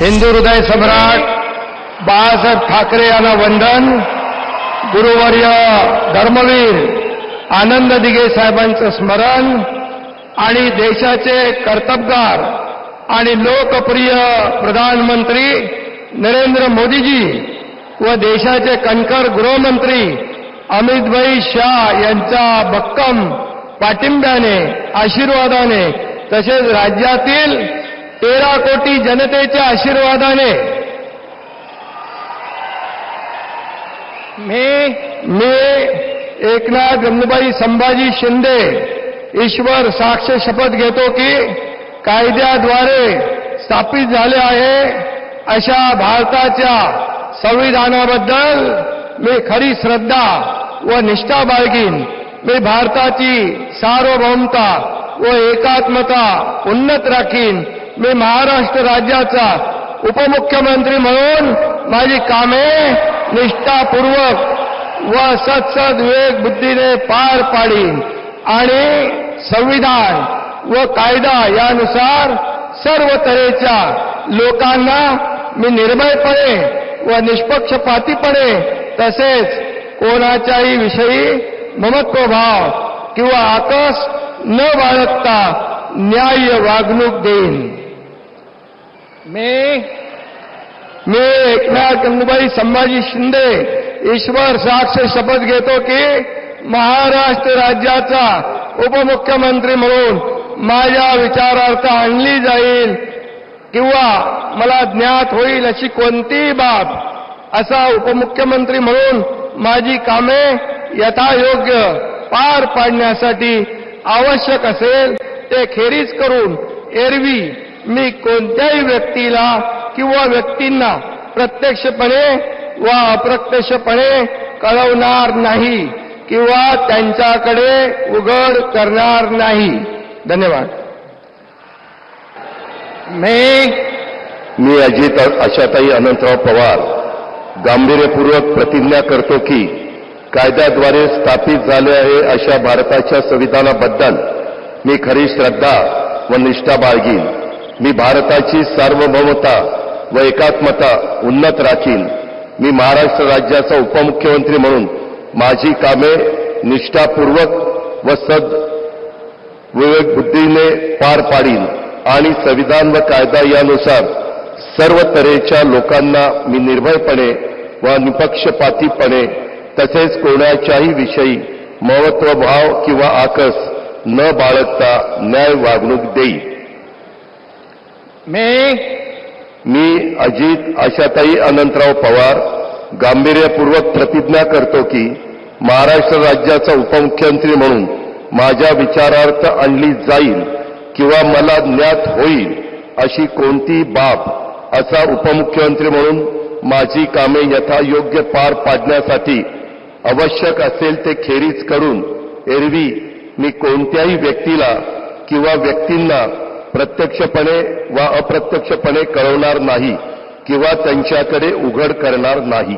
हिंदू हृदय सम्राट बाळासाहेब ठाकरे यांना वंदन. गुरुवर्य धर्मवीर आनंद दिघे साहेबांचं स्मरण आणि देशाचे कर्तबगार आणि लोकप्रिय प्रधानमंत्री नरेंद्र मोदीजी व देशाचे कणखर गृहमंत्री अमितभाई शाह यांच्या भक्कम पाठिंब्याने आशीर्वादाने तसेच राज्यातील 13 कोटी जनतेच्या आशीर्वादाने मी एकनाथ गंगूबाई संभाजी शिंदे ईश्वर साक्ष शपथ घेतो की कायद्याद्वारे स्थापित झाले आहे अशा भारताच्या संविधानाबद्दल मी खरी श्रद्धा व निष्ठा बाळगीन. मी भारताची सार्वभौमता व एकात्मता उन्नत राखीन. मी महाराष्ट्र राज्याचा उपमुख्यमंत्री म्हणून माझी कामे निष्ठापूर्वक व सत्सद विवेक बुद्धीने पार पाडीन आणि संविधान व कायदा यानुसार सर्व तऱ्हेच्या लोकांना मी निर्भयपणे व निष्पक्षपातीपणे तसेच कोणाच्याही विषयी ममत्वभाव किंवा आकस न बाळगता न्याय्य वागणूक देईन. मी एकनाथ गंगूबाई संभाजी शिंदे ईश्वर साक्ष शपथ घेतो की महाराष्ट्र राज्याचा उपमुख्यमंत्री म्हणून माझ्या विचारार्थ आणली जाईल किंवा मला ज्ञात होईल अशी कोणतीही बाब असा उपमुख्यमंत्री म्हणून माझी कामे यथायोग्य पार पाडण्यासाठी आवश्यक असेल ते खेरीज करून एरवी मी कोणत्याही व्यक्तीला किंवा व्यक्तींना प्रत्यक्षपणे व अप्रत्यक्षपणे कळवणार नाही किंवा त्यांच्याकडे उघड करणार नाही. धन्यवाद. मी अजित आशाताई अनंतराव पवार गांभीर्यपूर्वक प्रतिज्ञा करतो की कायद्याद्वारे स्थापित झाले आहे अशा भारताच्या संविधानाबद्दल मी खरी श्रद्धा व निष्ठा बाळगीन. मी भारताची सार्वभौमता व एकात्मता उन्नत राखीन. मी महाराष्ट्र राज्याचा उपमुख्यमंत्री म्हणून माझी कामे निष्ठापूर्वक व सद विवेक बुद्धीने पार पाडीन आणि संविधान व कायदा यानुसार सर्व तऱ्हेच्या लोकांना मी निर्भयपणे व निपक्षपातीपणे तसेच कोणाच्याही विषयी महत्वभाव किंवा आकस न बाळगता न्याय वागणूक देईन. मी अजित आशाताई अनंतराव पवार गांभीर्यपूर्वक प्रतिज्ञा करतो की महाराष्ट्र राज्याचा उपमुख्यमंत्री म्हणून माझ्या विचारार्थ आणली जाईल किंवा मला ज्ञात होईल अशी कोणतीही बाब असा उपमुख्यमंत्री म्हणून माझी कामे यथायोग्य पार पाडण्यासाठी आवश्यक असेल ते खेरीज करून एरवी मी कोणत्याही व्यक्तीला किंवा व्यक्तींना प्रत्यक्षपणे वा अप्रत्यक्षपणे कळवणार नाही किंवा त्यांच्याकडे उघड करणार नाही.